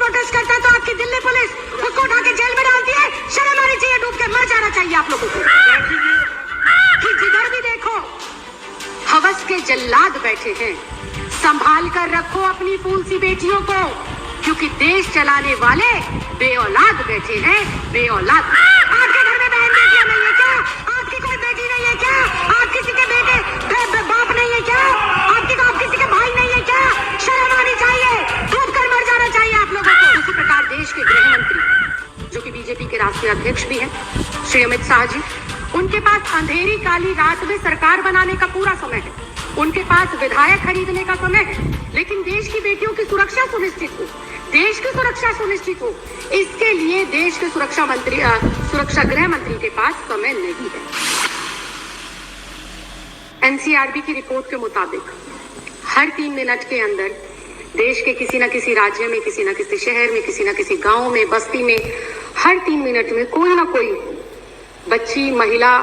Protest करता है तो आपकी दिल्ली पुलिस उसको उठा के जेल में डालती है। शर्म आनी चाहिए, डूब के मर जाना चाहिए आप लोगों को। कि जिधर भी देखो हवस के जल्लाद बैठे हैं, संभाल कर रखो अपनी फूल सी बेटियों को, क्योंकि देश चलाने वाले बेऔलाद बैठे हैं, बेऔलाद। आपके घर में बहन बेटियां नहीं है क्या? आपकी कोई बेटी नहीं है क्या? आप किसी के बेटे बाप नहीं है क्या? आप किसी के भाई नहीं है क्या? शर्म आनी चाहिए, डूब कर मर जाना चाहिए आप लोगों को। उसी प्रकार देश के गृह मंत्री, जो कि बीजेपी के राष्ट्रीय अध्यक्ष भी हैं, श्री अमित शाह जी, उनके पास अंधेरी काली रात में सरकार बनाने का पूरा समय है, उनके पास विधायक खरीदने का समय है, लेकिन देश की बेटियों की सुरक्षा सुनिश्चित हो, देश की सुरक्षा सुनिश्चित हो, इसके लिए देश के सुरक्षा गृह मंत्री के पास समय नहीं है। एनसीआरबी की रिपोर्ट के मुताबिक हर 3 मिनट के अंदर देश के किसी न किसी राज्य में, किसी न किसी शहर में, किसी न किसी गांव में, बस्ती में, हर 3 मिनट में कोई ना कोई बच्ची, महिला,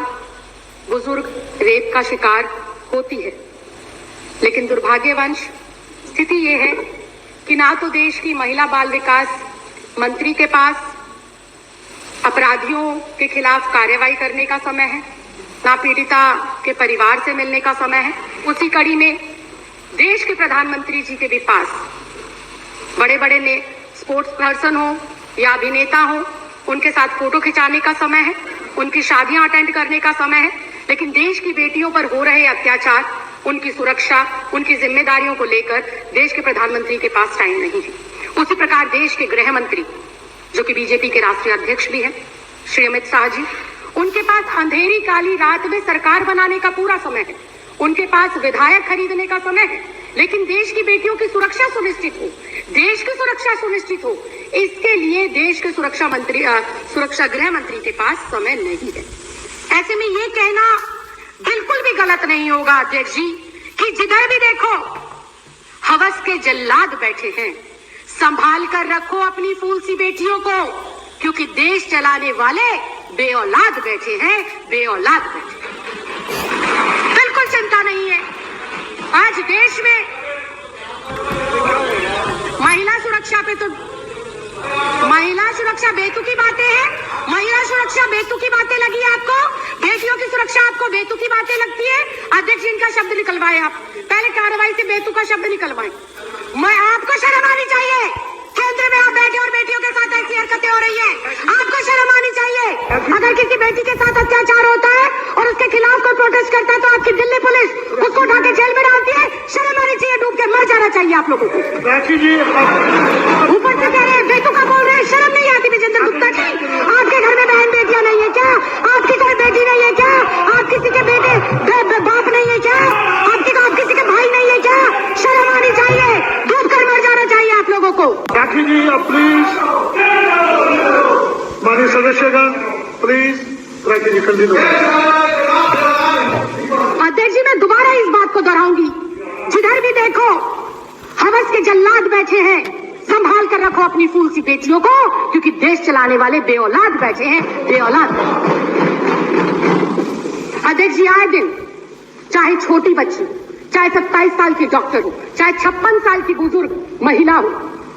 बुजुर्ग रेप का शिकार होती है। लेकिन दुर्भाग्यवश स्थिति ये है कि ना तो देश की महिला बाल विकास मंत्री के पास अपराधियों के खिलाफ कार्रवाई करने का समय है, ना पीड़िता के परिवार से मिलने का समय है। उसी कड़ी में देश के प्रधानमंत्री जी के भी पास बड़े बड़े स्पोर्ट्स पर्सन हो या अभिनेता हो, उनके साथ फोटो खिंचाने का समय है, उनकी शादियां अटेंड करने का समय है, लेकिन देश की बेटियों पर हो रहे अत्याचार, उनकी सुरक्षा, उनकी जिम्मेदारियों को लेकर देश के प्रधानमंत्री के पास टाइम नहीं है। उसी प्रकार देश के गृह मंत्री, जो कि बीजेपी के राष्ट्रीय अध्यक्ष भी हैं, श्री अमित शाह जी, उनके पास अंधेरी काली रात में सरकार बनाने का पूरा समय है, उनके पास विधायक खरीदने का समय है, लेकिन देश की बेटियों की सुरक्षा सुनिश्चित हो, देश की सुरक्षा सुनिश्चित हो, इसके लिए देश के सुरक्षा गृह मंत्री के पास समय नहीं है। ऐसे में ये कहना बिल्कुल भी गलत नहीं होगा अध्यक्ष जी कि जिधर भी देखो हवस के जल्लाद बैठे हैं, संभाल कर रखो अपनी फूल सी बेटियों को, क्योंकि देश चलाने वाले बेऔलाद बैठे हैं, बेऔलाद बैठे हैं। बिल्कुल चिंता नहीं है। आज देश में महिला सुरक्षा पे तो महिला सुरक्षा बेतुकी बातें हैं, महिला सुरक्षा बेतुकी बातें लगी आपको, बेटियों की सुरक्षा आपको बेतुकी बातें लगती है। अध्यक्ष जी, इनका शब्द निकलवाए, आप पहले कार्रवाई से बेतुका शब्द निकलवाए। मैं आपको शर्म आनी चाहिए, केंद्र में आप बैठे और बेटियों के साथ ऐसी हरकतें हो रही है, आपको शर्म आनी चाहिए। अगर किसी बेटी के साथ अत्याचार होता है और उसके खिलाफ कोई प्रोटेस्ट करता है तो आपकी दिल्ली पुलिस उसको उठा के जेल में डालती है। शर्म आनी चाहिए, डूब के मर जाना चाहिए आप लोगों को। ऊपर से कह रहे हैं बेतुका बोल रहे हैं, शर्म नहीं आती विजेंद्र गुप्ता जी? आपके घर में बहन बेटियां नहीं है क्या? आपकी कोई बेटी नहीं है क्या? आप किसी के बेटे बाप नहीं है क्या? आप किसी के भाई नहीं है क्या? शर्म आनी चाहिए, डूब कर मर जाना चाहिए आप लोगों को। राखी जी, आप प्लीज, माननीय सदस्यगण प्लीज, राखी जी कंटिन्यू। अध्यक्ष जी, मैं दोबारा इस बात को दोहराऊंगी, जिधर भी देखो हवस के जल्लाद बैठे हैं, संभाल कर रखो अपनी फूल सी बेटियों को, क्योंकि देश चलाने वाले बेऔलाद बैठे हैं, बेऔलाद। अध्यक्ष जी, आए दिन चाहे छोटी बच्ची, चाहे 27 साल की डॉक्टर हो, चाहे 56 साल की बुजुर्ग महिला हो,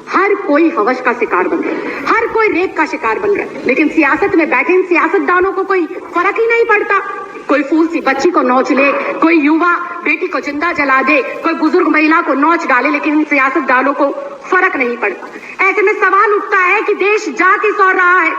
हर कोई हवस का शिकार बन गया, हर कोई रेप का शिकार बन गया। लेकिन सियासत में बैठे इन सियासतदानों को कोई फर्क ही नहीं पड़ता। कोई फूल सी बच्ची को नोच ले, कोई युवा बेटी को जिंदा जला दे, कोई बुजुर्ग महिला को नोच डाले, लेकिन इन सियासतदानों को फर्क नहीं पड़ता। ऐसे में सवाल उठता है कि देश जा किस ओर रहा है?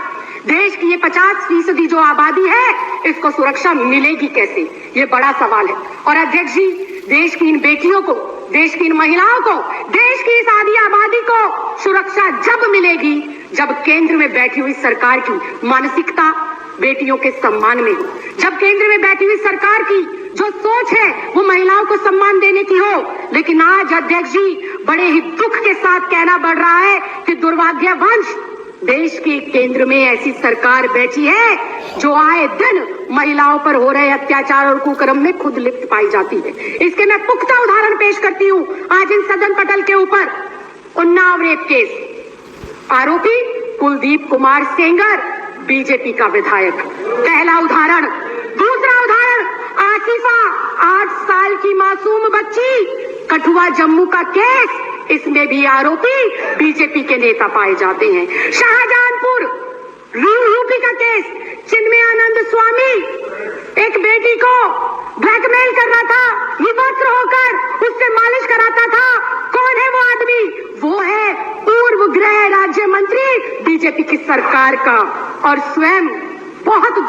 देश की ये 50% जो आबादी है, इसको सुरक्षा मिलेगी कैसे? ये बड़ा सवाल है। और अध्यक्ष जी, देश की इन बेटियों को, देश की इन महिलाओं को, देश की इस आधी आबादी को सुरक्षा जब मिलेगी जब केंद्र में बैठी हुई सरकार की मानसिकता बेटियों के सम्मान में हो, जब केंद्र में बैठी हुई सरकार की जो सोच है वो महिलाओं को सम्मान देने की हो। लेकिन आज अध्यक्ष जी, बड़े ही दुख के साथ कहना पड़ रहा है कि दुर्भाग्यवश देश के केंद्र में ऐसी सरकार बैठी है जो आए दिन महिलाओं पर हो रहे अत्याचार और कुकर्म में खुद लिप्त पाई जाती है। इसके मैं पुख्ता उदाहरण पेश करती हूँ। आज इन सदन पटल के ऊपर उन्नाव रेप केस, आरोपी कुलदीप कुमार सेंगर, बीजेपी का विधायक, पहला उदाहरण। दूसरा उदाहरण, आसिफा 8 साल की मासूम बच्ची, कठुआ जम्मू का केस, इसमें भी आरोपी बीजेपी के नेता पाए जाते हैं। शाहजहांपुर यूपी का केस, चिन्मयानंद स्वामी एक बेटी को ब्लैकमेल कर रहा था, विवस्त्र होकर उससे मालिश कराता था। कौन है वो आदमी? वो है पूर्व गृह राज्य मंत्री बीजेपी की सरकार का। और स्वयं बहुत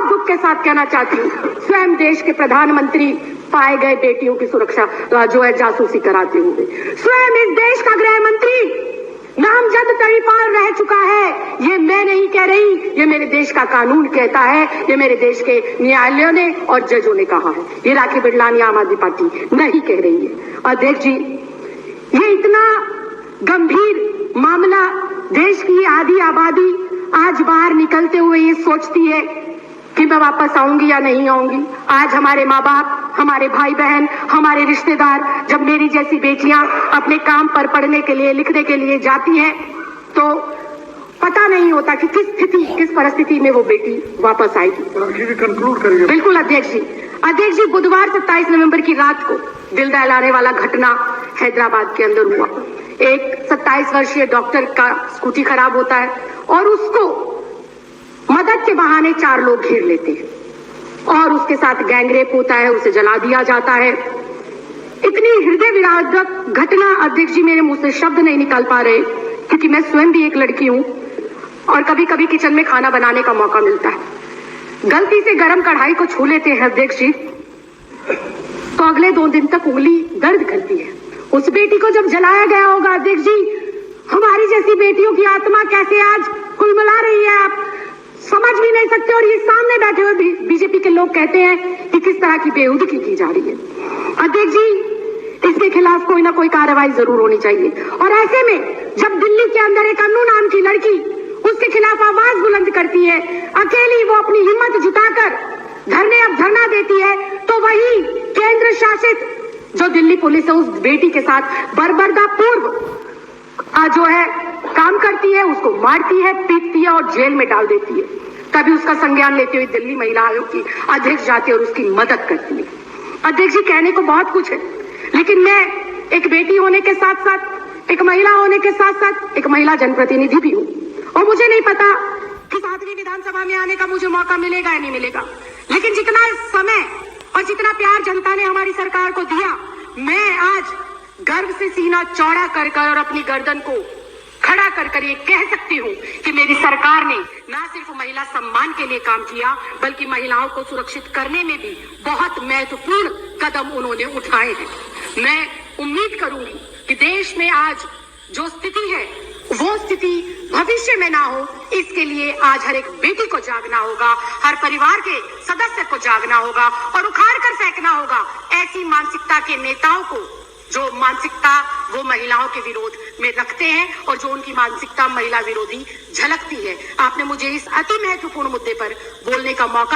दुख के साथ कहना चाहती हूँ, स्वयं देश के प्रधानमंत्री पाए गए बेटियों की सुरक्षा जो है जासूसी कराते हुए। स्वयं इस देश का गृह मंत्री नामजद तड़ीपार रह चुका है। ये मैं नहीं कह रही, ये मेरे देश का कानून कहता है, ये मेरे देश के न्यायालयों ने और जजों ने कहा है। ये राखी बिरलानी आम आदमी पार्टी नहीं कह रही है। अध्यक्ष जी, ये इतना गंभीर मामला, देश की आधी आबादी आज बाहर निकलते हुए ये सोचती है कि मैं वापस आऊंगी या नहीं आऊंगी। आज हमारे माँ बाप, हमारे भाई बहन, हमारे रिश्तेदार, जब मेरी जैसी बेटियां अपने काम पर पढ़ने के लिए, लिखने के लिए जाती हैं, तो पता नहीं होता कि किस परिस्थिति में वो बेटी वापस आएगी। कंक्लूड करिए। बिल्कुल अध्यक्ष जी। अध्यक्ष जी, बुधवार 27 नवंबर की रात को दिल दहलाने वाला घटना हैदराबाद के अंदर हुआ। एक 27 वर्षीय डॉक्टर का स्कूटी खराब होता है और उसको मदद के बहाने 4 लोग घेर लेते हैं और उसके साथ गैंगरेप होता है, उसे जला दिया जाता है। इतनी हृदय विदारक घटना अध्यक्ष जी, मेरे मुंह से शब्द नहीं निकल पा रहे, क्योंकि मैं स्वयं भी एक लड़की हूं और कभी कभी किचन में खाना बनाने का मौका मिलता है। गलती से गरम कढ़ाई को छू लेते हैं अध्यक्ष जी, तो अगले 2 दिन तक उंगली दर्द करती है। उस बेटी को जब जलाया गया होगा अध्यक्ष जी, हमारी जैसी बेटियों की आत्मा कैसे आज कुलमला रही है, आप समझ भी नहीं सकते। और ये सामने बैठे हुए बीजेपी के लोग कहते हैं कि किस तरह की बेहुदगी की जा रही है। अध्यक्ष जी, इसके खिलाफ कोई ना कोई कार्रवाई जरूर होनी चाहिए। और ऐसे में जब दिल्ली के अंदर एक अन्नू नाम की लड़की उसके खिलाफ आवाज बुलंद करती है, अकेली वो अपनी हिम्मत जुटाकर धरना देती है, तो वही केंद्र शासित जो दिल्ली पुलिस है उस बेटी के साथ बर्बरता पूर्व जो है काम करती है, उसको मारती है, पीटती है और जेल में डाल देती है। तभी उसका संज्ञान लेते हुए दिल्ली महिला आयोग की अध्यक्ष जाती है और उसकी मदद करती है। अध्यक्ष जी, कहने को बहुत कुछ है, लेकिन मैं एक बेटी होने के साथ साथ, एक महिला होने के साथ साथ एक महिला जनप्रतिनिधि भी हूँ और मुझे नहीं पता कि 7वीं विधानसभा में आने का मुझे मौका मिलेगा या नहीं मिलेगा। लेकिन जितना समय और जितना प्यार जनता ने हमारी सरकार को दिया, मैं आज गर्व से सीना चौड़ा कर और अपनी गर्दन को खड़ा कर ये कह सकती हूँ कि मेरी सरकार ने न सिर्फ महिला सम्मान के लिए काम किया, बल्कि महिलाओं को सुरक्षित करने में भी बहुत महत्वपूर्ण कदम उन्होंने उठाए हैं। मैं उम्मीद करूंगी कि देश में आज जो स्थिति है वो स्थिति भविष्य में ना हो, इसके लिए आज हर एक बेटी को जागना होगा, हर परिवार के सदस्य को जागना होगा और उखाड़ कर फेंकना होगा ऐसी मानसिकता के नेताओं को जो मानसिकता वो महिलाओं के विरोध में रखते हैं और जो उनकी मानसिकता महिला विरोधी झलकती है। आपने मुझे इस अति महत्वपूर्ण मुद्दे पर बोलने का मौका